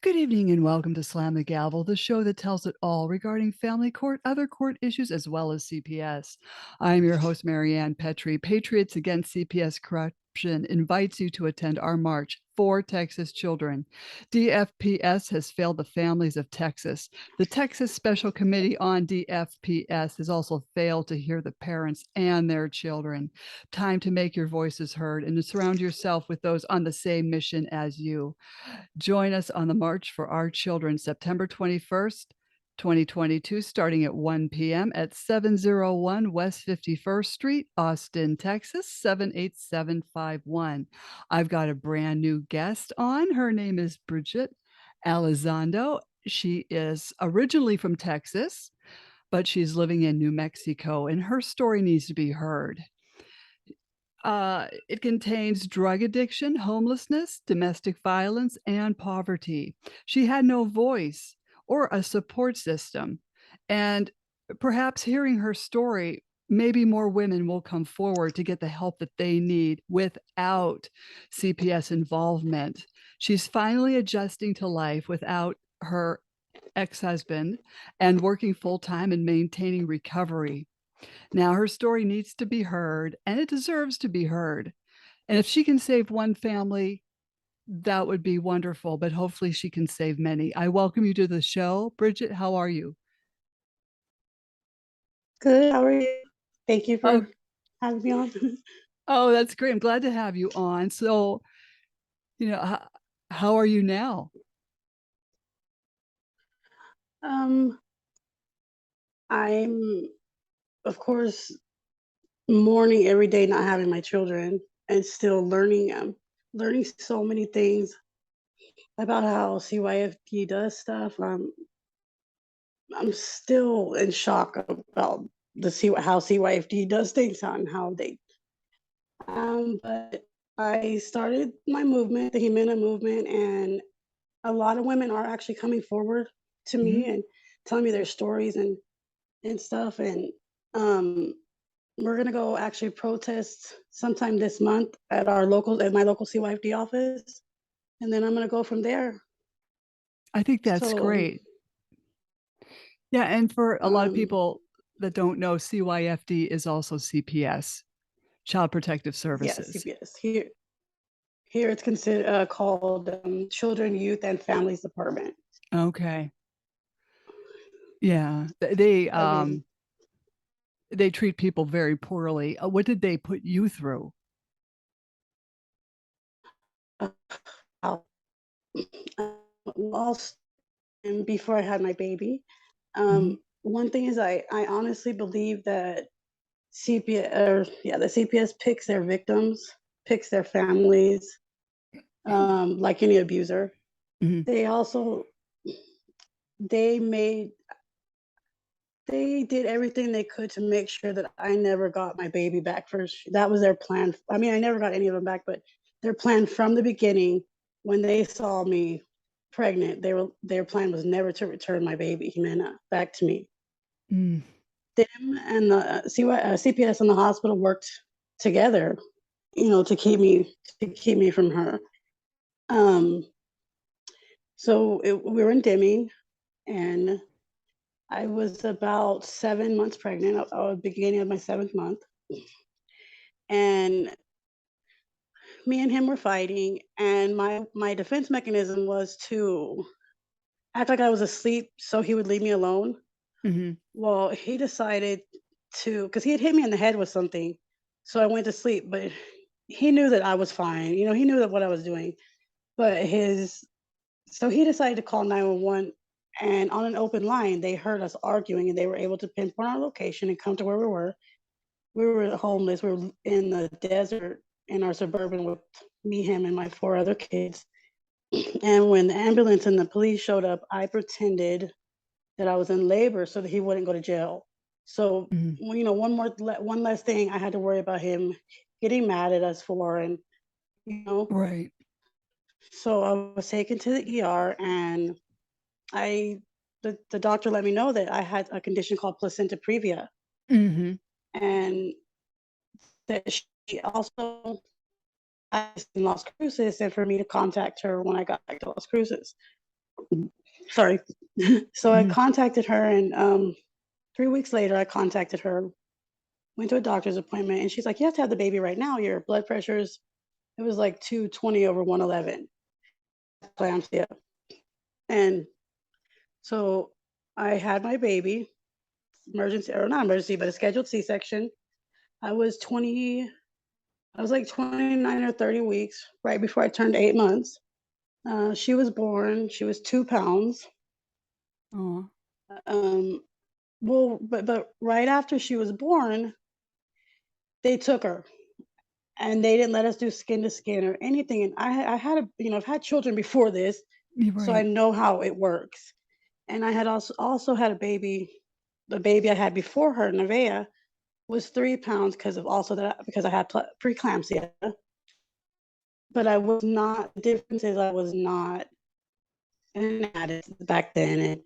Good evening and welcome to Slam the Gavel, the show that tells it all regarding family court, other court issues, as well as CPS. I am your host, Marianne Petrie. Patriots Against CPS Corruption invites you to attend our march for Texas children. DFPS has failed the families of Texas. The Texas Special Committee on DFPS has also failed to hear the parents and their children. Time to make your voices heard and to surround yourself with those on the same mission as you. Join us on the March for Our Children, September 21st, 2022, starting at 1 p.m. at 701 West 51st Street, Austin, Texas, 78751. I've got a brand new guest on. Her name is Bridgette Elizondo. She is originally from Texas, but she's living in New Mexico, and her story needs to be heard. It contains drug addiction, homelessness, domestic violence, and poverty. She had no voice or a support system. And perhaps hearing her story, maybe more women will come forward to get the help that they need without CPS involvement. She's finally adjusting to life without her ex husband and working full time and maintaining recovery. Now, her story needs to be heard, and it deserves to be heard. And if she can save one family, that would be wonderful, but hopefully she can save many. I welcome you to the show. Bridgette, how are you? Good. How are you? Thank you Oh, for having me on. oh, that's great. I'm glad to have you on. So, you know, how are you now? um, I'm, of course, mourning every day not having my children and still learning so many things about how CYFD does stuff. I'm still in shock about how CYFD does things and how they. But I started my movement, the Humana movement, and a lot of women are actually coming forward to me Mhm. and telling me their stories and stuff. And um, we're gonna go actually protest sometime this month at my local CYFD office, and then I'm gonna go from there. I think that's So great. Yeah, and for a lot of um, people that don't know, CYFD is also CPS, Child Protective yeah, Services. CPS here it's considered called Children, Youth, and Families Department. Okay. Yeah. They I mean, they treat people very poorly. What did they put you through? uh, I'll- well, and before I had my baby, Mhm. one thing is I honestly believe that the CPS picks their victims, picks their families, like any abuser. Mhm. They also they made they did everything they could to make sure that I never got my baby back first. That was their plan. I mean, I never got any of them back, but their plan from the beginning, when they saw me pregnant, their plan was never to return my baby, Jimena, back to me. Mm. Them and the CPS and the hospital worked together, to keep me from her. Um, we were in Deming, and I was about 7 months pregnant. I was beginning of my seventh month, and me and him were fighting. And my defense mechanism was to act like I was asleep, so he would leave me alone. Mhm. Well, he decided because he had hit me in the head with something, so I went to sleep. But he knew that I was fine. He knew that what I was doing. But so he decided to call 911, and on an open line, they heard us arguing, and they were able to pinpoint our location and come to where we were. We were homeless. We were in the desert in our suburban with me, him, and my four other kids. And when the ambulance and the police showed up, I pretended that I was in labor so that he wouldn't go to jail. So, Mhm. one less thing I had to worry about him getting mad at us for, and you know. Right. So I was taken to the ER, and I the doctor let me know that I had a condition called placenta previa, Mhm. and that she also has in Las Cruces, and for me to contact her when I got back to Las Cruces. Sorry. So I Mhm. contacted her, and 3 weeks later, I contacted her, went to a doctor's appointment, and she's like, "You have to have the baby right now. Your blood pressure's" it was like 220 over 111. Preeclampsia. And so I had my baby, emergency or not emergency, but a scheduled C-section. I was 20, I was like 29 or 30 weeks, right before I turned 8 months. She was born, she was 2 pounds. Aw. Um, well, but right after she was born, they took her and they didn't let us do skin to skin or anything. And I had I've had children before this, You're so I right. know how it works. And I had also had a baby. The baby I had before her, Nevaeh, was 3 pounds because I had preeclampsia. But I was not. The difference is I was not an addict back then,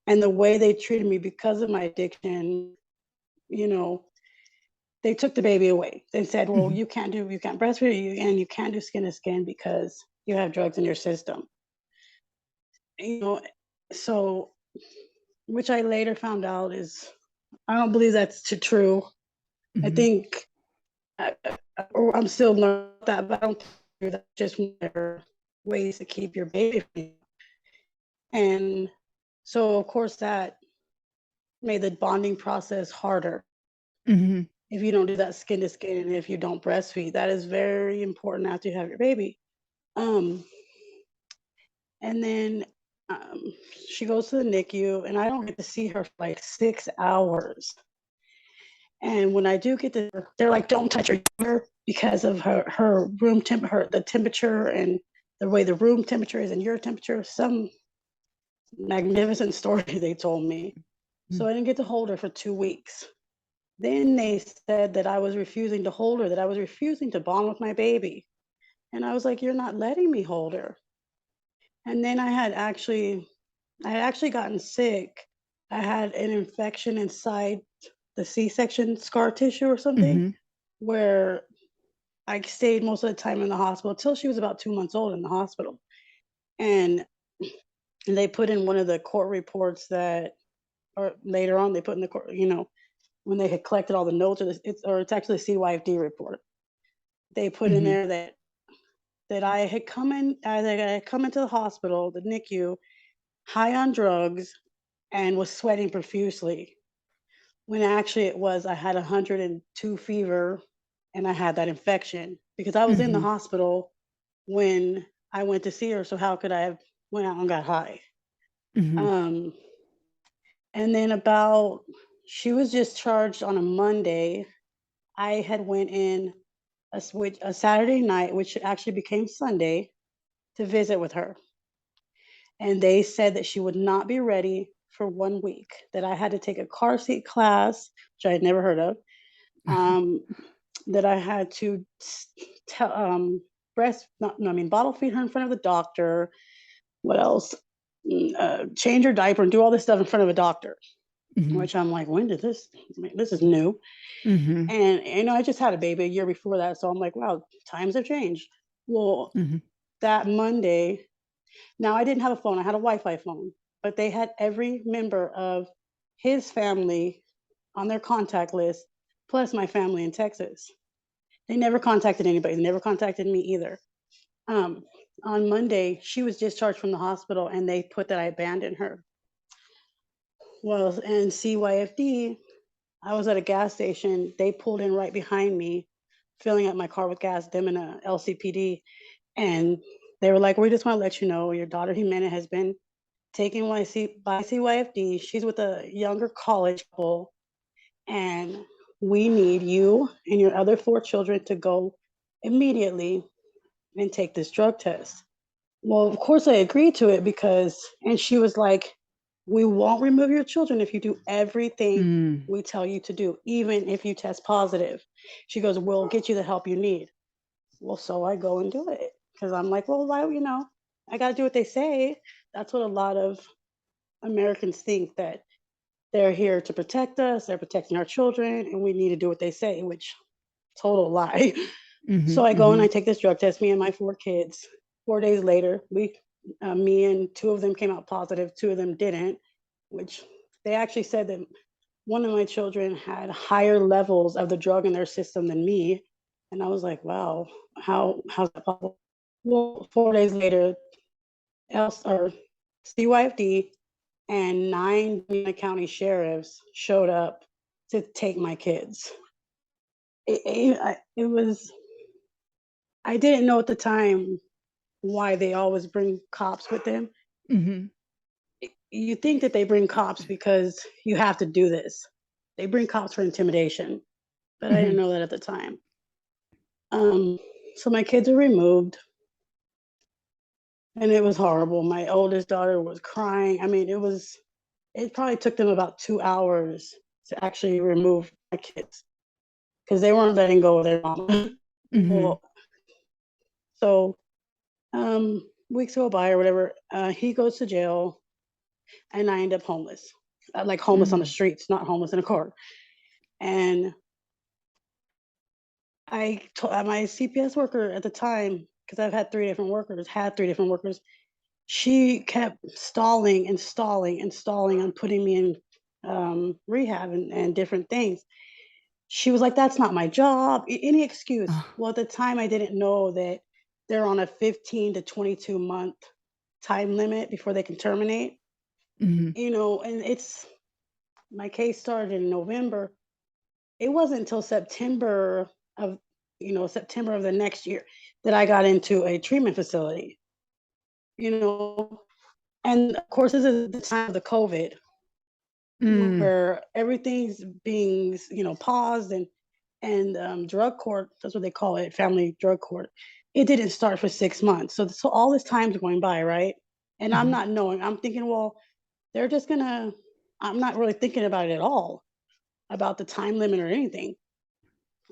and the way they treated me because of my addiction, you know, they took the baby away. They said, "Well, Mhm. you can't breastfeed, and you can't do skin to skin because you have drugs in your system." You know, so which I later found out is I don't believe that's true. I Mhm. think or I'm still learning that, but I don't think that's just one of their ways to keep your baby from you. And so, of course, that made the bonding process harder Mhm. if you don't do that skin to skin and if you don't breastfeed. That is very important after you have your baby. Um, and then um, she goes to the NICU, and I don't get to see her for like 6 hours. And when I do get to, they're like, "Don't touch her," because of her room temp, the temperature and the way the room temperature is and your temperature. Some magnificent story they told me. So Mm. I didn't get to hold her for 2 weeks. Then they said that I was refusing to hold her, that I was refusing to bond with my baby. And I was like, "You're not letting me hold her." And then I had actually gotten sick. I had an infection inside the C-section scar tissue or something, Mhm. where I stayed most of the time in the hospital till she was about 2 months old in the hospital. And they put in one of the court reports that or later on they put in the court, when they had collected all the notes, it's actually a CYFD report. They put in Mhm. there that I had come into the hospital, the NICU, high on drugs and was sweating profusely. When actually it was I had 102 fever and I had that infection because I was in the Mhm. hospital when I went to see her. So how could I have went out and got high? Mhm. Um, and then about she was discharged on a Monday. I had went in a Saturday night, which actually became Sunday, to visit with her. And they said that she would not be ready for 1 week, that I had to take a car seat class, which I had never heard of, um, that I had to tell, no, I mean, bottle feed her in front of the doctor. What else? Change her diaper and do all this stuff in front of a doctor, Mhm. which I'm like, when did this? I mean, this is new. Mhm. And, I just had a baby a year before that. So I'm like, wow, times have changed. Well, Mhm. that Monday, now I didn't have a phone, I had a Wi Fi phone, but they had every member of his family on their contact list, plus my family in Texas. They never contacted anybody. They never contacted me either. Um, on Monday, she was discharged from the hospital and they put that I abandoned her. Well, and CYFD, I was at a gas station. They pulled in right behind me, filling up my car with gas, them and a LCPD. And they were like, "We just want to let you know your daughter Jimena has been taken by CYFD. She's with a younger college couple, and we need you and your other 4 children to go immediately and take this drug test." Well, of course, I agreed to it and she was like, "We won't remove your children if you do everything Mm. we tell you to do, even if you test positive." She goes, "We'll get you the help you need." Well, so I go and do it because I'm like, well, why, I got to do what they say. That's what a lot of Americans think, that they're here to protect us, they're protecting our children, and we need to do what they say, which total lie. So Mhm. I go and I Mhm. take this drug test, me and my 4 kids. 4 days later, Me and two of them came out positive, two of them didn't, which they actually said that one of my children had higher levels of the drug in their system than me. And I was like, wow, how's that possible? Well, 4 days later, else or CYFD and 9 county sheriffs showed up to take my kids. It was, I didn't know at the time why they always bring cops with them. Mhm. You think that they bring cops because you have to do this. They bring cops for intimidation, but I didn't Mhm. know that at the time. Um, so my kids were removed, and it was horrible. My oldest daughter was crying. I mean, it probably took them about 2 hours to actually remove my kids because they weren't letting go of their mama. Mhm. Well, so, weeks go by or whatever, he goes to jail, and I end up homeless. Like homeless on the Mm. streets, not homeless in a car. And my CPS worker at the time, because I've had 3 different workers, she kept stalling and stalling and stalling on putting me in, rehab and different things. She was like, "That's not my job." Any excuse. Ah. Well, at the time, I didn't know that they're on a 15 to 22-month time limit before they can terminate. Mhm. And my case started in November. It wasn't until of September of the next year that I got into a treatment facility. You know, and of course, this is the time of the COVID Mm. where everything's being paused, and drug court, that's what they call it, family drug court, it didn't start for 6 months. So all this time's going by, right? And I'm Mhm. not knowing, I'm thinking, well, they're just gonna I'm not really thinking about it at all, about the time limit or anything.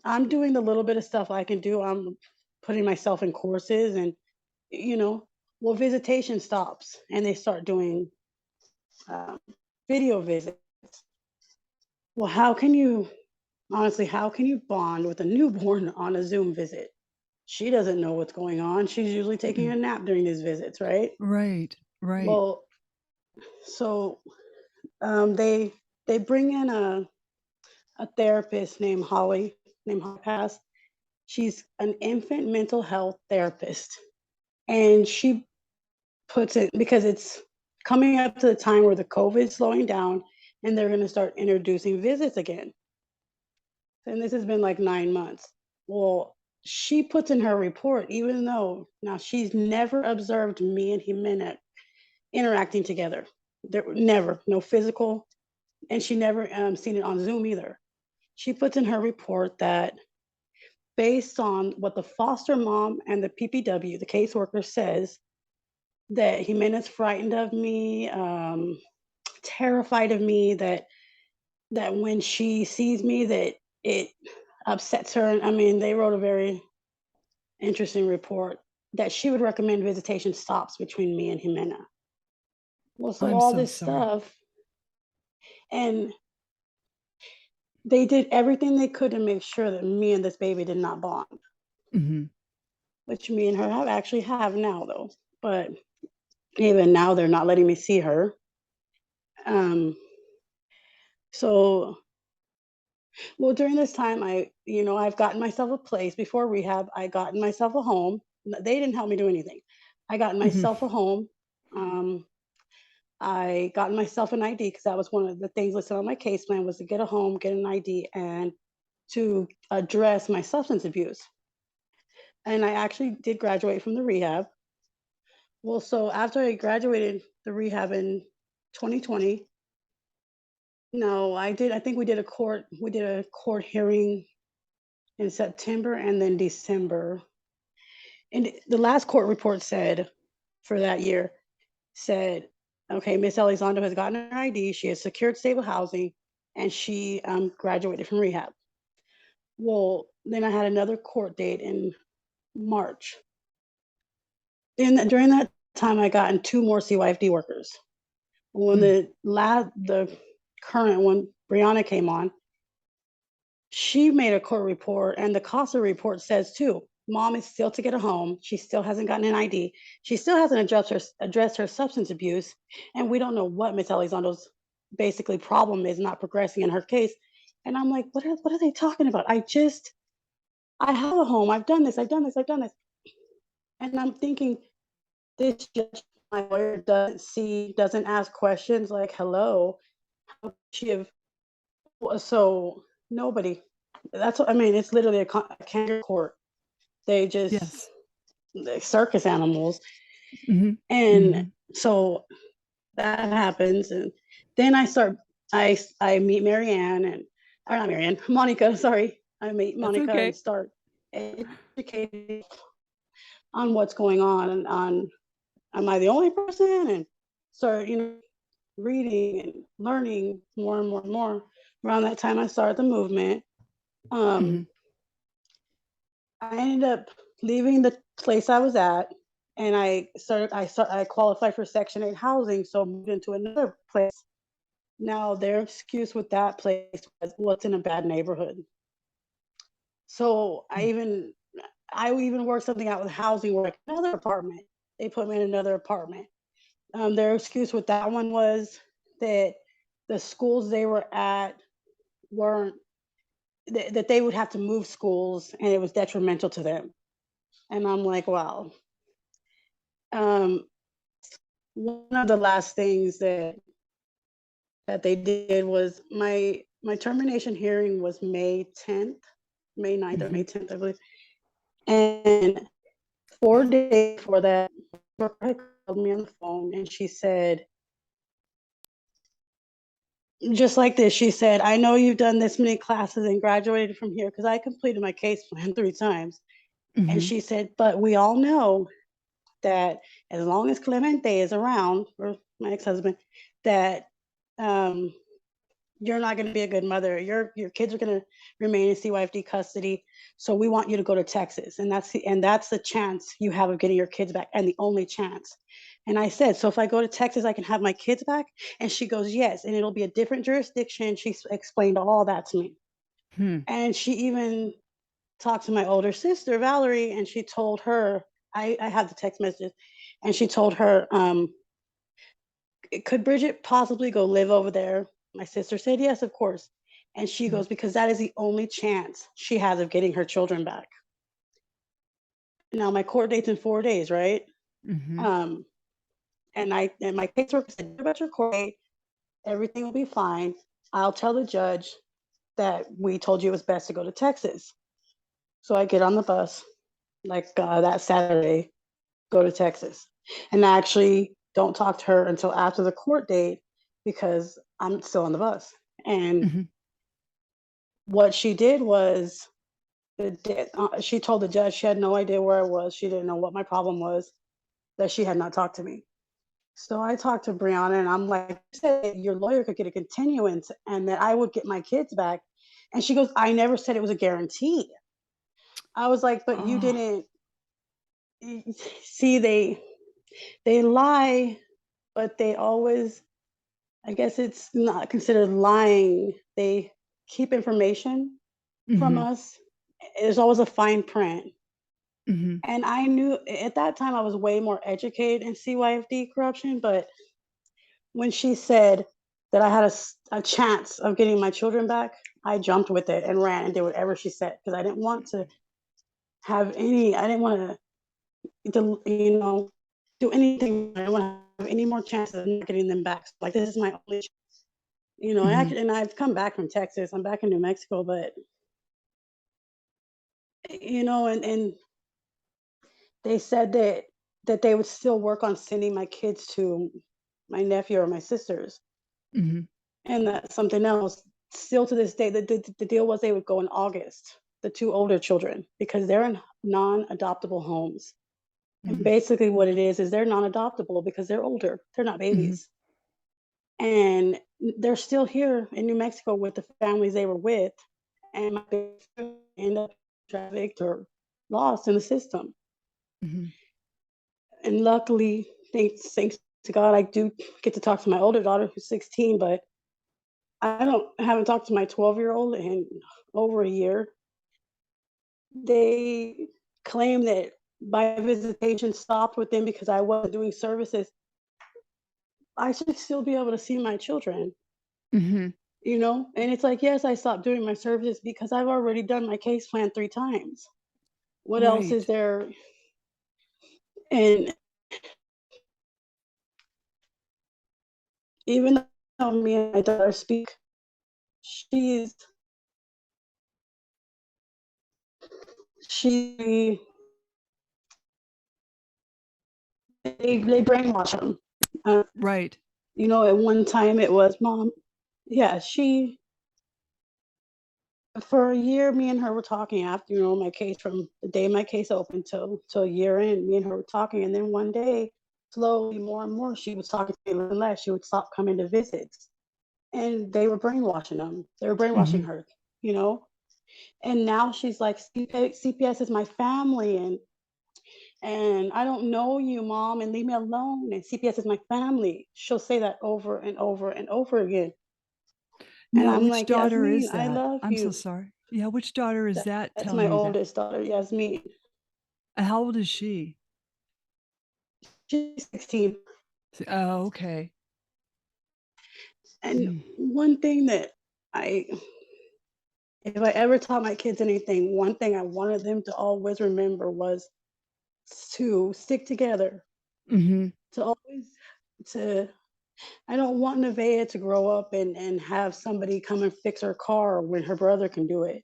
I'm doing the little bit of stuff I can do. I'm putting myself in courses, and you know well, visitation stops and they start doing um, video visits. Well, how can you bond with a newborn on a Zoom visit? She doesn't know what's going on. She's usually taking a Mm. nap during these visits, right? Right. Right. Well, so they bring in a therapist named Holly Pass. She's an infant mental health therapist, and she puts it because it's coming up to the time where the COVID's slowing down, and they're going to start introducing visits again. And this has been like 9 months. Well, she puts in her report, even though now she's never observed me and Jimena interacting together. There never, no physical, and she never seen it on Zoom either. She puts in her report that based on what the foster mom and the PPW, the caseworker, says, that Jimena's frightened of me, terrified of me, that when she sees me, that it upsets her. And I mean, they wrote a very interesting report that she would recommend visitation stops between me and Jimena. Well, so I'm all so this sorry. stuff, and they did everything they could to make sure that me and this baby did not bond, Mhm. which me and her have now though. But even now, they're not letting me see her. Um, so well, during this time, I've gotten myself a place before rehab. I gotten myself a home. They didn't help me do anything. I got Mhm. myself a home. Um, I got myself an ID because that was one of the things listed on my case plan, was to get a home, get an ID, and to address my substance abuse. And I actually did graduate from the rehab. Well, so after I graduated the rehab in 2020, no, I think we did a court hearing in September and then December. And the last court report said, for that year, said, okay, Miss Elizondo has gotten her ID, she has secured stable housing, and she graduated from rehab. Well, then I had another court date in March. During that time, I gotten two more CYFD workers. When Mm. the current one, Brianna, came on, she made a court report, and the CASA report says too. Mom is still to get a home. She still hasn't gotten an ID. She still hasn't addressed her substance abuse. And we don't know what Miss Elizondo's basically problem is not progressing in her case. And I'm like, what are they talking about? I have a home. I've done this. I've done this. I've done this. And I'm thinking, this judge, my lawyer, doesn't ask questions like, hello, how could she have, so nobody. That's what I mean. It's literally a kangaroo court. They just Yes. like circus animals. Mhm. And Mhm. so that happens. And then I meet Marianne or not Marianne, Monica, sorry. I meet That's Monica and okay. start educating on what's going on and on, am I the only person? And start, reading and learning more and more and more. Around that time, I started the movement. Um, Mhm. I ended up leaving the place I was at, and I qualified for Section 8 housing, so moved into another place. Now their excuse with that place was, well, it's in a bad neighborhood. So Mm. I even worked something out with housing, like another apartment. They put me in another apartment. Their excuse with that one was that the schools they were at weren't that they would have to move schools and it was detrimental to them. And I'm like, wow. Um, One of the last things that they did was my termination hearing was May 10th, May 9th or May Mhm. 10th, I believe. And 4 days before that, she called me on the phone and she said, just like this, she said, I know you've done this many classes and graduated from here because I completed my case plan 3 times. And Mhm. she said, but we all know that as long as Clemente is around, or my ex-husband, that um, you're not going to be a good mother. Your kids are going to remain in CYFD custody. So we want you to go to Texas, and that's the chance you have of getting your kids back, and the only chance. And I said, so if I go to Texas, I can have my kids back. And she goes, yes, and it'll be a different jurisdiction. She explained all that to me, Hmm. and she even talked to my older sister Valerie, and she told her I had the text messages, and she told her, could Bridget possibly go live over there? My sister said yes, of course. And she Mm. goes, because that is the only chance she has of getting her children back. Now my court date's in 4 days, right? Mhm. Um, and my caseworker said, about your court date, everything will be fine. I'll tell the judge that we told you it was best to go to Texas. So I get on the bus like that Saturday, go to Texas. And I actually don't talk to her until after the court date because I'm still on the bus. And Mhm. what she did was she told the judge she had no idea where I was. She didn't know what my problem was, that she had not talked to me. So I talked to Brianna and I'm like, you said your lawyer could get a continuance and that I would get my kids back. And she goes, I never said it was a guarantee. I was like, but you Oh. didn't see, they lie, but they always, I guess it's not considered lying. They keep information from Mhm. us. There's always a fine print. Mhm. And I knew at that time I was way more educated in CYFD corruption, but when she said that I had a chance of getting my children back, I jumped with it and ran and did whatever she said because I didn't want to I didn't want to, do anything. I didn't want to have any more chances of not getting them back. So, like, this is my only chance. Mhm. And I've come back from Texas. I'm back in New Mexico, but and they said that they would still work on sending my kids to my nephew or my sisters. Mhm. And that's something else. Still to this day, the deal was they would go in August, the two older children, because they're in non-adoptable homes. And Mhm. basically what it is they're non-adoptable because they're older. They're not Mhm. babies. And they're still here in New Mexico with the families they were with. And my babies end up trafficked or lost in the system. Mhm. And luckily, thanks to God, I do get to talk to my older daughter who's 16, but I haven't talked to my 12-year-old in over a year. They claim that my visitation stopped with them because I wasn't doing services, I should still be able to see my children, Mhm. you know? And it's like, yes, I stopped doing my services because I've already done my case plan 3 times. What else is Right. there? And even though me and my daughter speak, she's she they brainwash them. Right. You know, at one time it was mom. Yeah, she for a year, me and her were talking after, you know, my case from the day my case opened till a year in, me and her were talking. And then one day, slowly more and more, she was talking to me less and less. She would stop coming to visits. And they were brainwashing them. They were brainwashing Mhm. her, you know? And now she's like, CPS is my family and I don't know you, mom, and leave me alone. And CPS is my family. She'll say that over and over and over again. And Now, I'm which like, daughter Yasmin, is I that? love I'm so you. sorry. Yeah, which daughter is that That's telling my you that? oldest daughter, Yasmin. How old is she? She's 16. Oh, okay. And Mm. one thing that I, if I ever taught my kids anything, one thing I wanted them to always remember was to stick together, Mhm. to always, to, I don't want Nevaeh to grow up and have somebody come and fix her car when her brother can do it.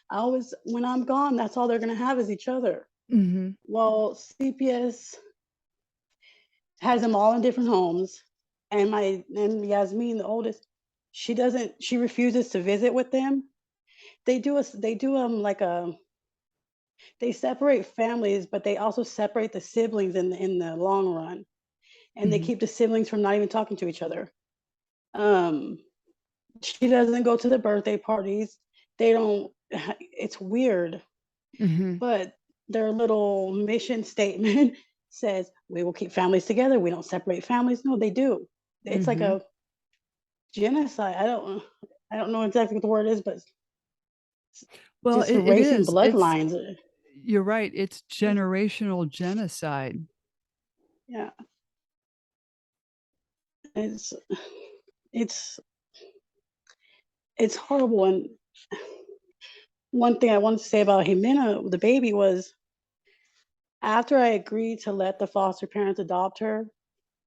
I always, when I'm gone, that's all they're going to have is each other. Mhm. Well, CPS has them all in different homes. And Yasmin, the oldest, she refuses to visit with them. They do like a they separate families, but they also separate the siblings in the long run, and they Mhm. keep the siblings from not even talking to each other. Um, she doesn't go to the birthday parties. They don't. It's weird, Mhm. but their little mission statement says we will keep families together. We don't separate families. No, they do. It's like Mhm. a genocide. I don't know exactly what the word is, but Well, just it erasing is. It's bloodlines. you're right, it's It's, generational genocide. yeah, it's it's it's horrible. And one thing I wanted to say about Jimena, the baby, was after I agreed to let the foster parents adopt her,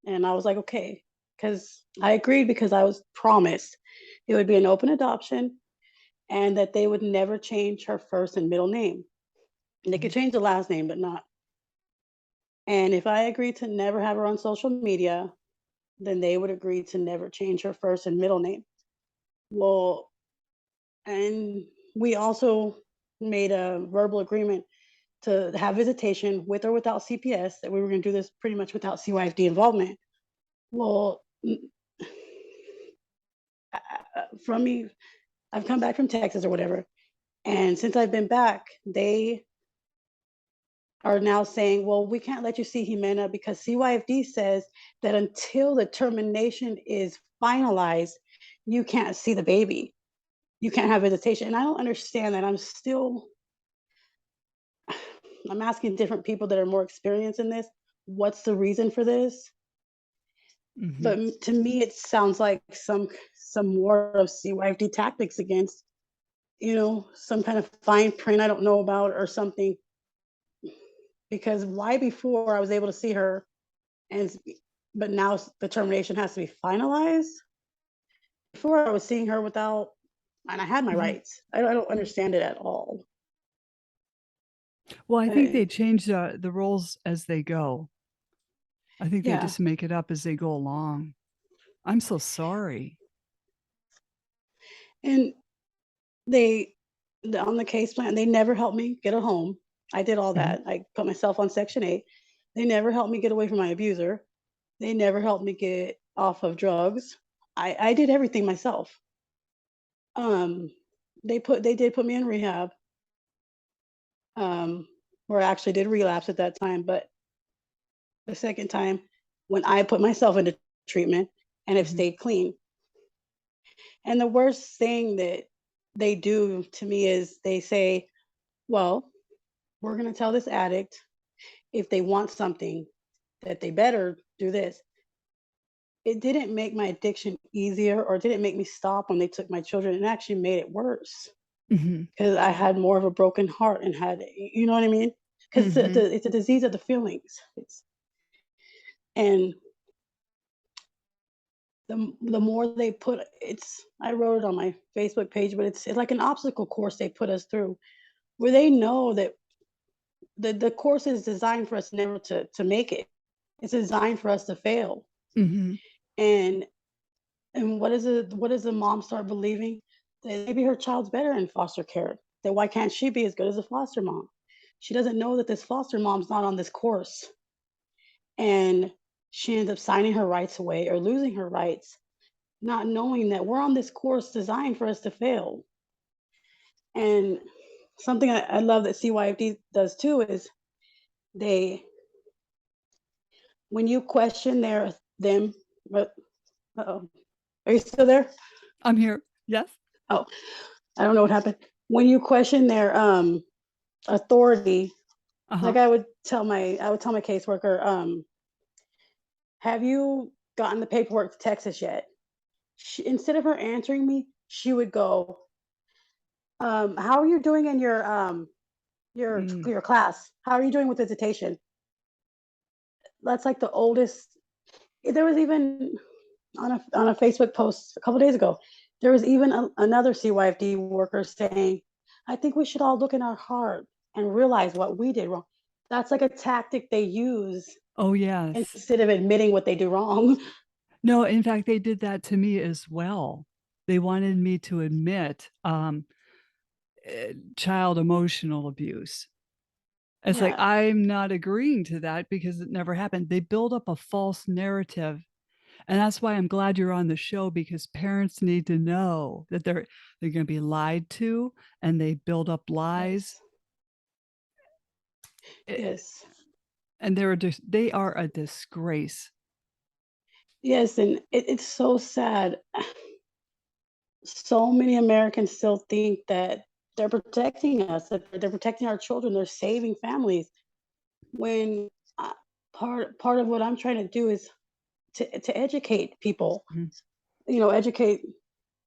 and I was like, okay, because I agreed because I was promised it would be an open adoption and that they would never change her first and middle name. They could Mhm. change the last name, but not. And if I agreed to never have her on social media, then they would agree to never change her first and middle name. Well, and we also made a verbal agreement to have visitation with or without CPS, that we were going to do this pretty much without CYFD involvement. Well, from me, I've come back from Texas or whatever. And since I've been back, they are now saying, well, we can't let you see Jimena because CYFD says that until the termination is finalized, you can't see the baby. You can't have visitation. And I don't understand that. I'm asking different people that are more experienced in this, what's the reason for this? Mhm. But to me, it sounds like some more of CYFD tactics against, you know, some kind of fine print I don't know about or something. Because why before I was able to see her, and but now the termination has to be finalized. Before I was seeing her without, and I had my Mhm. rights. I don't understand it at all. Well, I think Uh, they change the roles as they go. I think they yeah, just make it up as they go along. I'm so sorry. and they on the case plan, they never helped me get a home. I did all Mhm. that. I put myself on Section 8. They never helped me get away from my abuser. They never helped me get off of drugs. I did everything myself. Um, they did put me in rehab, um, where I actually did relapse at that time. But the second time, when I put myself into treatment and have Mhm. stayed clean, and the worst thing that they do to me is they say, well, we're gonna tell this addict if they want something that they better do this. It didn't make my addiction easier or didn't make me stop when they took my children. It actually made it worse Mhm. because I had more of a broken heart and had, you know what I mean? Because Mhm. it's a disease of the feelings. And the more they put it's, I wrote it on my Facebook page, but it's like an obstacle course they put us through where they know that the course is designed for us never to make it. It's designed for us to fail. Mhm. And what does the mom start believing? That maybe her child's better in foster care. That why can't she be as good as a foster mom? She doesn't know that this foster mom's not on this course. And she ends up signing her rights away or losing her rights, not knowing that we're on this course designed for us to fail. And something I love that CYFD does too is they, when you question them, but oh, are you still there? I'm here. Yes. Oh, I don't know what happened. When you question their authority, like Uh-huh. I would tell my caseworker, have you gotten the paperwork to Texas yet? Instead of her answering me, she would go, how are you doing in Mm. your class? How are you doing with visitation? That's like the oldest. There was even on a Facebook post a couple days ago, there was even another CYFD worker saying, "I think we should all look in our heart and realize what we did wrong." That's like a tactic they use Oh, yes. instead of admitting what they do wrong. No, in fact, they did that to me as well. They wanted me to admit, child emotional abuse. It's like, Yeah. I'm not agreeing to that because it never happened. They build up a false narrative, and that's why I'm glad you're on the show because parents need to know that they're gonna be lied to, and they build up lies, Yes. eh, Yes. and they are a disgrace. Yes. And it's so sad. So many Americans still think that they're protecting us, that they're protecting our children, they're saving families. When uh, part of what I'm trying to do is to educate people, Mhm. educate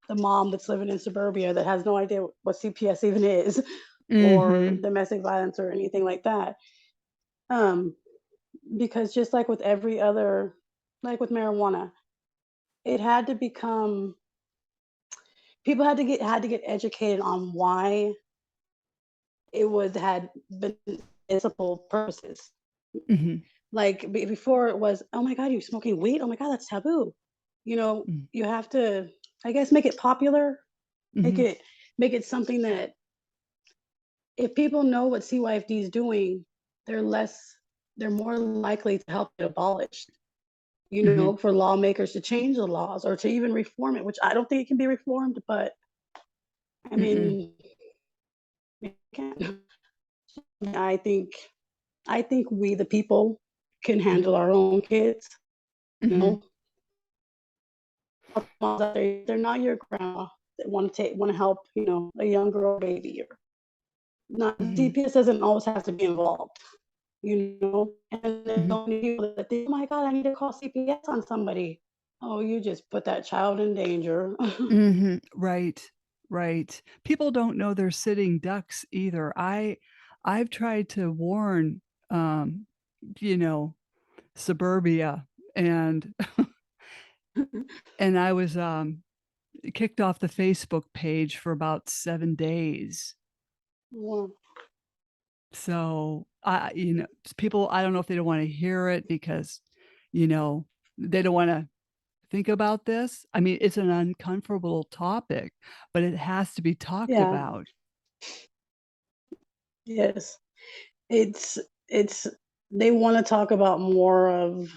the mom that's living in suburbia that has no idea what CPS even is, or Mhm. domestic violence or anything like that. Um, because just like with every other, like with marijuana, it had to become people had to get educated on why it was had been medicinal purposes. Mhm. Like before, it was, oh my god, you smoking weed? Oh my god, that's taboo. Mhm. You have to, I guess, make it popular, make Mhm. it make it something that if people know what CYFD is doing, they're less, they're more likely to help it abolished. Mhm. For lawmakers to change the laws or to even reform it, which I don't think it can be reformed, but I Mm-mm. mean, it can. I think I think we the people can Mhm. handle our own kids. You Mhm. know, moms out there, they're not your grandma that want to help. A young girl, baby, or not. Mhm. DPS doesn't always have to be involved. And there's Mhm. so many people that think, oh my god, I need to call CPS on somebody. Oh, you just put that child in danger. Mhm. Right. Right. People don't know they're sitting ducks either. I've tried to warn, um, you know, suburbia and and I was, kicked off the Facebook page for about 7 days. Well, So, people I don't know if they don't wanna hear it because, you know, they don't wanna think about this. I mean, it's an uncomfortable topic, but it has to be talked yeah, about. yes. It's they want to talk about more of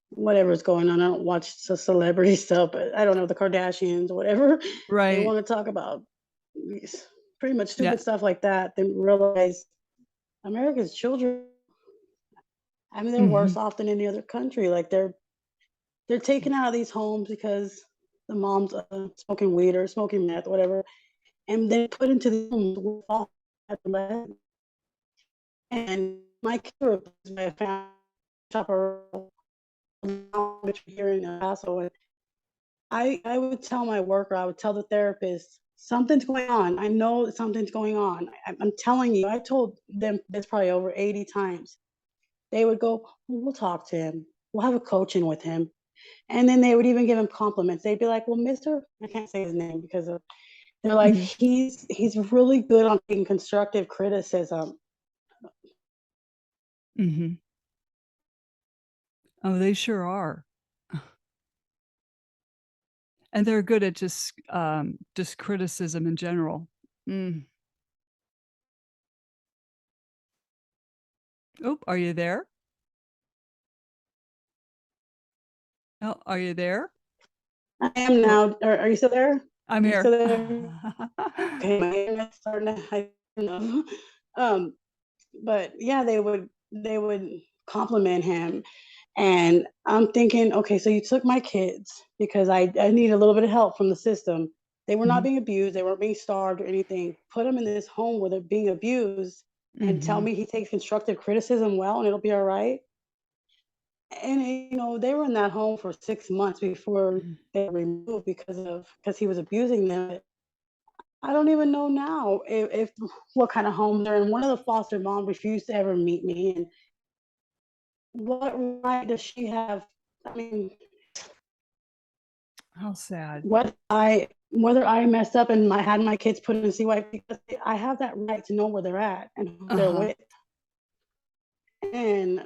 whatever's going on. I don't watch the celebrity stuff, but I don't know the Kardashians, whatever. They Right. want to talk about these pretty much Yeah. stupid stuff like that. Then realize America's children. I mean, they're worse Mhm. off than any other country. Like they're taken out of these homes because the mom's smoking weed or smoking meth, whatever, and then put into the homes with all and my kids were abused by a family shopper between here and El Paso. And I would tell my worker, I would tell the therapist, something's going on. I know that something's going on. I'm telling you, I told them this probably over 80 times. They would go, well, we'll talk to him. We'll have a coaching with him. And then they would even give him compliments. They'd be like, well, Mr. I can't say his name because of, they're like, Mhm. he's really good on taking constructive criticism. Mhm. Oh, they sure are. And they're good at just criticism in general. Mm. Oop, are you there? Oh, are you there? I am Oh, now. Are you still there? I'm Are you still here. there? Okay, my internet's starting to, I don't know. Um, but yeah, they would compliment him, and I'm thinking, okay, so you took my kids because I need a little bit of help from the system. They were not Mhm. being abused, they weren't being starved or anything. Put them in this home where they're being abused, and tell Mhm. me he takes constructive criticism well, and it'll be all right. And they were in that home for 6 months before Mhm. they were removed because he was abusing them. I don't even know now if what kind of home they're in. One of the foster moms refused to ever meet me, and what right does she have? I mean, How sad. whether I messed up and I had my kids put in CYFD, because I have that right to know where they're at and who they're Uh-huh. with. And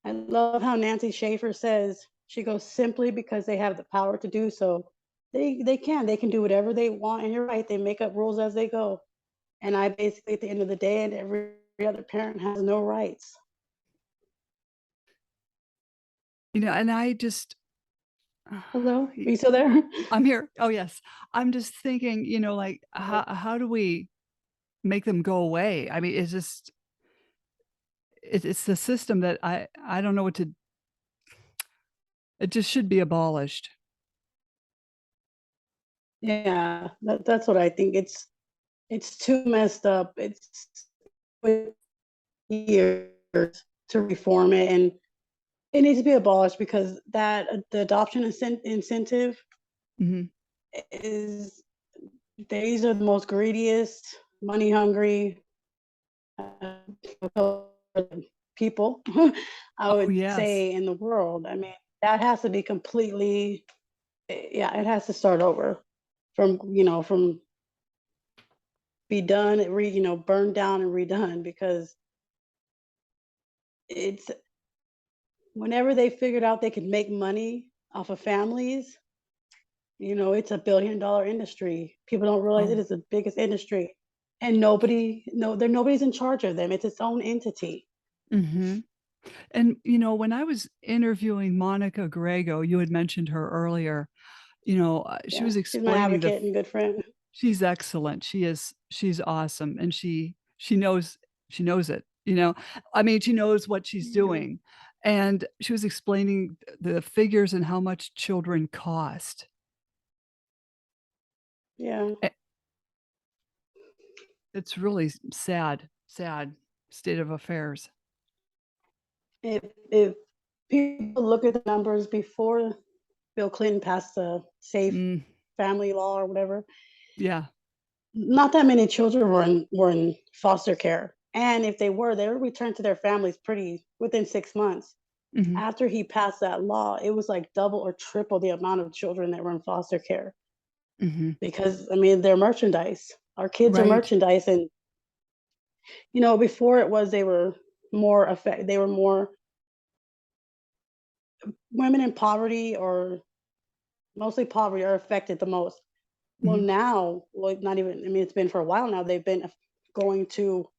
I love how Nancy Schaefer says, she goes, simply because they have the power to do so, they can do whatever they want. And you're right, they make up rules as they go. And I basically, at the end of the day, and every other parent has no rights. And I just Hello, are y you still there? I'm here. Oh, yes. I'm just thinking, like, Okay. how do we make them go away? I mean, it's just it's the system that I don't know what to it just should be abolished. Yeah, that's what I think. It's too messed up. It's with years to reform it, and it needs to be abolished because the adoption incentive Mhm. is, these are the most greediest, money hungry people, I Oh, would yes. say, in the world. I mean, that has to be completely, yeah, it has to start over from be done, burned down and redone, because it's whenever they figured out they could make money off of families, it's a billion-dollar industry. People don't realize it Oh. is the biggest industry, and nobody's in charge of them. It's its own entity. Mhm. And, when I was interviewing Monica Grego, you had mentioned her earlier, she Yeah, was she's my explaining advocate and good friend. she's excellent. She's awesome, and she knows it, I mean, she knows what she's Yeah, doing, and she was explaining the figures and how much children cost. yeah. I It's really sad state of affairs. If people look at the numbers before Bill Clinton passed the safe Mm, family law or whatever, yeah. not that many children were in foster care. And if they were returned to their families pretty within 6 months. Mhm, After he passed that law, it was like double or triple the amount of children that were in foster care, mhm. because I mean they're merchandise. Our kids are Right. merchandise, and before it was, they were more women in poverty, or mostly poverty, are affected the most. Well, Mhm, now, well, not even, I mean, it's been for a while now, they've been going to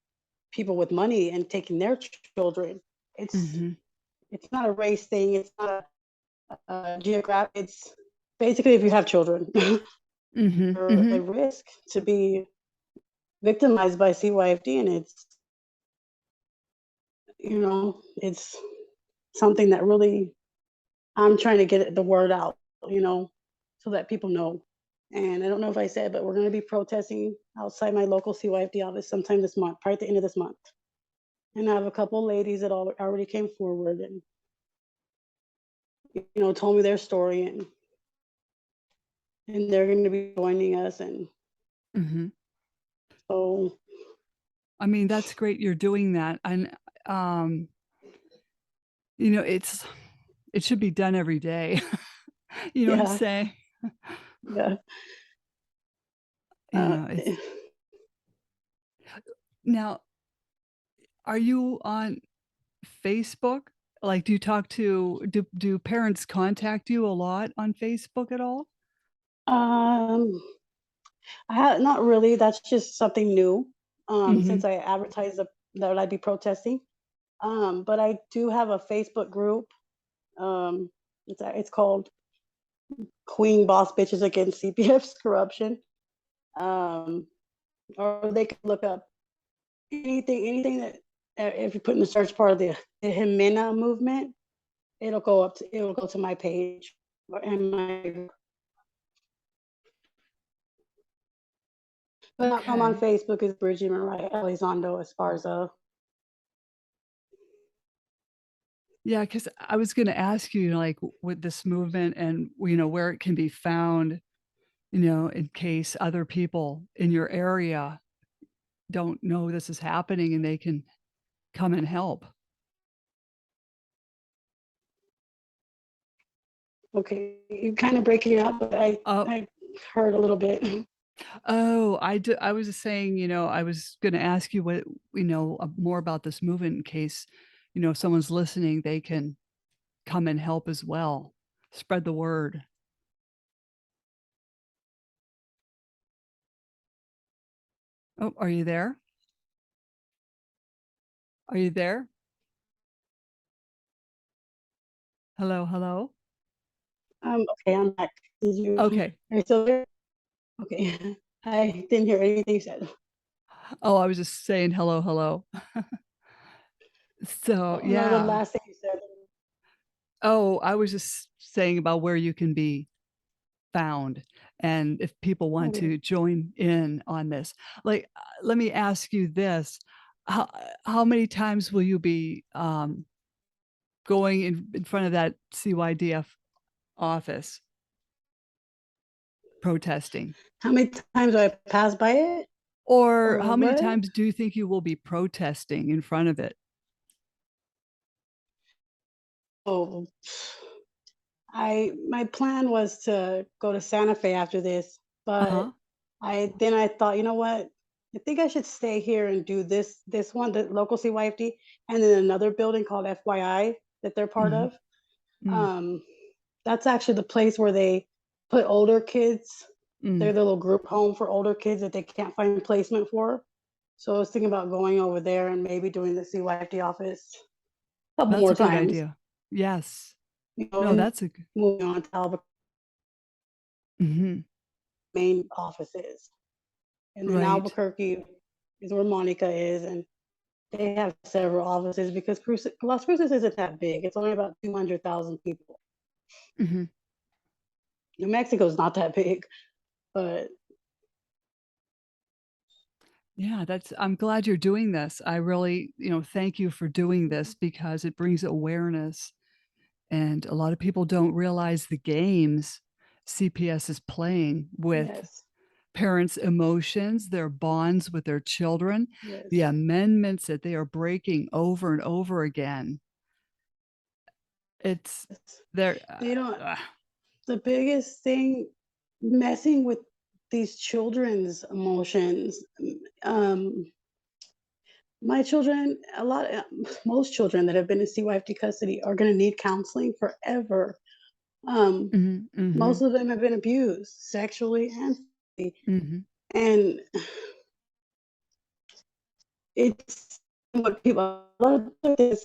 people with money and taking their children. It's mhm, it's not a race thing. It's not a geographic. It's basically, if you have children, mhm, you're mhm. at risk to be victimized by CYFD, and it's something that really, I'm trying to get the word out, you know, so that people know. And I don't know if I said, but we're going to be protesting outside my local CYFD office sometime this month, probably at the end of this month. and I have a couple ladies that already came forward and told me their story, and they're going to be joining us, and Mhm. so I mean, that's great you're doing that, and, um, you know, it should be done every day. You know what I'm yeah, saying? yeah. You Uh, know, it's now, are you on Facebook? Like, do you talk to do parents contact you a lot on Facebook at all? um, not really. That's just something new. Since Mhm. I advertised that I'd be protesting. But I do have a Facebook group. Um, it's called Queen Boss Bitches Against CPS Corruption. Um, or they can look up anything that if you put in the search part of the Himena movement, it'll go to my page and my. But I'm on Okay. Facebook as Bridgette Elizondo as far as Yeah, because I was gonna ask you, like, with this movement and, where it can be found, in case other people in your area don't know this is happening and they can come and help. okay, you kind of breaking up, but Oh, I heard a little bit. oh, I was just saying, I was gonna ask you what more about this movement in case, if someone's listening, they can come and help as well. Spread the word. Oh, are you there? Are you there? Hello, hello? Okay, I'm back. Okay. Are you still there? Okay. I didn't hear anything you said. Oh, I was just saying hello, hello. So, Oh, no, the yeah. last thing you said. Oh, I was just saying about where you can be found and if people want Okay. to join in on this. Like, let me ask you this. How how many times will you be, going in front of that CYDF office protesting? How many times do I pass by it Or or how many what? times do you think you will be protesting in front of it? Oh, my plan was to go to Santa Fe after this, but Uh-huh. I thought, you know what? I think I should stay here and do this one, the local CYFD, and then another building called FYI that they're part Mhm. of. Mm. Um, that's actually the place where they put older kids. They're Mm. the little group home for older kids that they can't find placement for. So I was thinking about going over there and maybe doing the CYFD office a couple That's more a good times, idea. Yes. No, and that's a g moving on to Albuquerque Mhm. main office is. And then Right. Albuquerque is where Monica is, and they have several offices because Las Cruces isn't that big. It's only about 200,000 people. Mhm. New Mexico's not that big, but Yeah, that's I'm glad you're doing this. I really, thank you for doing this because it brings awareness, and a lot of people don't realize the games CPS is playing with yes, parents' emotions, their bonds with their children, the yes, amendments that they are breaking over and over again. It's yes. there You know, uh, the biggest thing messing with these children's emotions, um, my children, most children that have been in CYFD custody are going to need counseling forever. Um, mhm, most mhm, of them have been abused sexually and physically. mhm. And it's what people, a lot of this,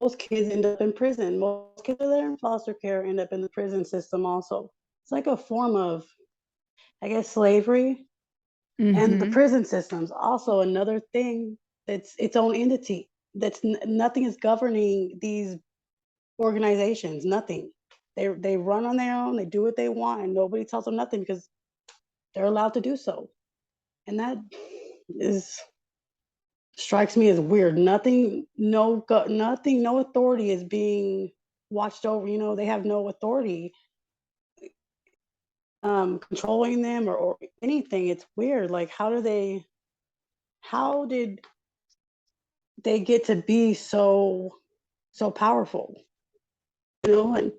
most kids end up in prison. Most kids that are in foster care end up in the prison system also. It's like a form of, I guess, slavery. And the Mhm. prison system's also another thing that's its own entity. Nothing is governing these organizations. Nothing. They run on their own. They do what they want, and nobody tells them nothing because they're allowed to do so. And that is strikes me as weird. Nothing, nothing, no authority is being watched over. They have no authority controlling them or anything. It's weird. Like, how did they get to be so powerful? And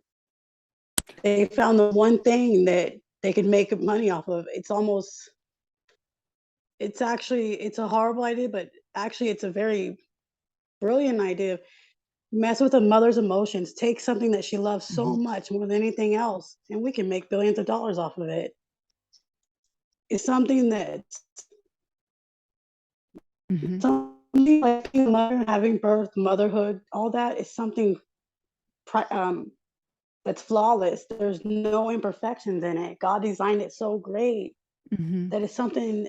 they found the one thing that they could make money off of. It's a horrible idea, but actually it's a very brilliant idea. Mess with a mother's emotions, take something that she loves so Mhm, much more than anything else, and we can make billions of dollars off of it. It's something that mhm, something like being a mother, having birth, motherhood, all that is something pri- um, that's flawless. There's no imperfections in it. God designed it so great mhm, that it's something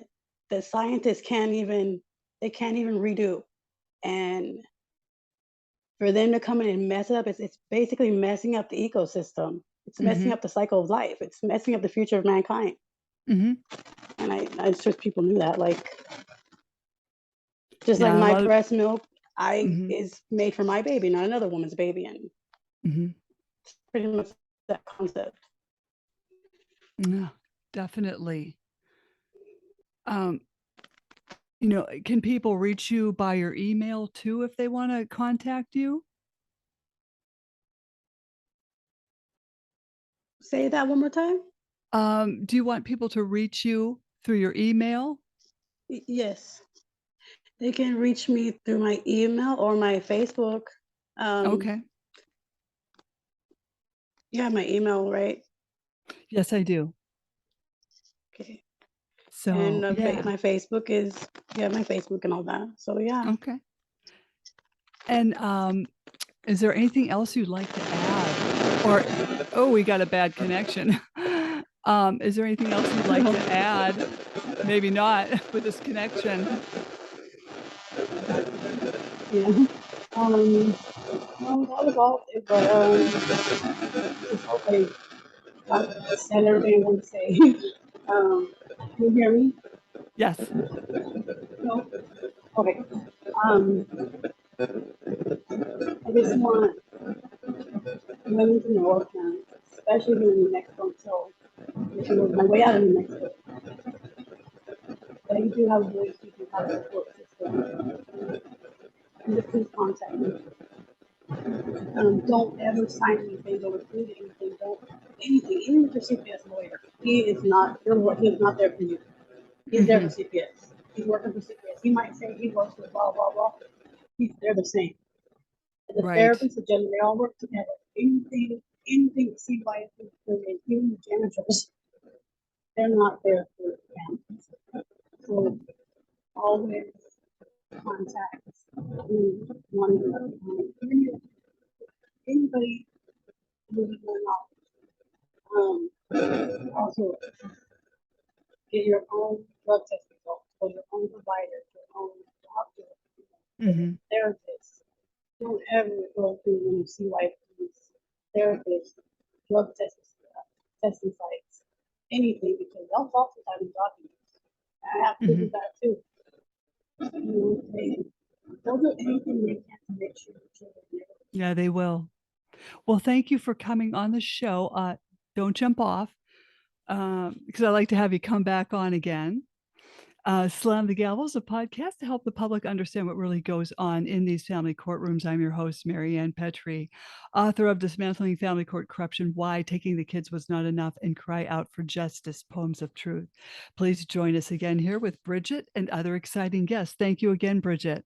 that scientists can't even redo. And for them to come in and mess it up, it's basically messing up the ecosystem. It's messing mhm, up the cycle of life. It's messing up the future of mankind. mhm. And I just wish people knew that. Like, just like Yeah, a my lot of breast milk, I mhm, is made for my baby, not another woman's baby, and mhm. pretty much that concept. Yeah, definitely. Um, can people reach you by your email too if they wanna contact you? Say that one more time. Do you want people to reach you through your email? Yes, they can reach me through my email or my Facebook. Um, Okay. yeah, my email, right? Yes, I do. Okay. And So, yeah. my Facebook is, yeah, my Facebook and all that. So yeah. Okay. And, is there anything else you'd like to add? Or oh, we got a bad connection. Is there anything else you'd like to add? Maybe not with this connection. Yeah. That was all. But just hope I said everything I want to say. Can you hear me? Yes. No. Okay. Um, I just want women to know, especially here in New Mexico, so which was my way out of New Mexico, that you do have a voice, you do have a support system, and just please contact me. Don't ever sign anything or agree to anything. Don't anything. Even with your CPS lawyer, he is not he is not there for you. He's there for Mhm. CPS. He's working for CPS. He might say he works with blah blah blah. They're the same. And the Right. therapists, the judge, they all work together. Anything CYFD, even the janitors, they're not there for families. So always contact me, anybody who's going on. Also, get your own drug test results for your own provider, your own doctor, Mhm. therapist. Don't ever go through when you see like these therapists, drug testing sites, anything, because they'll falsify the documents. I have to do Mhm. that too. They'll do anything they can to make sure the children never. Yeah, they will. Well, thank you for coming on the show. Don't jump off, because I like to have you come back on again. Slam the Gavel is a podcast to help the public understand what really goes on in these family courtrooms. I'm your host, Marianne Petrie, author of Dismantling Family Court Corruption, Why Taking the Kids Was Not Enough, and Cry Out for Justice, Poems of Truth. Please join us again here with Bridgette and other exciting guests. Thank you again, Bridgette.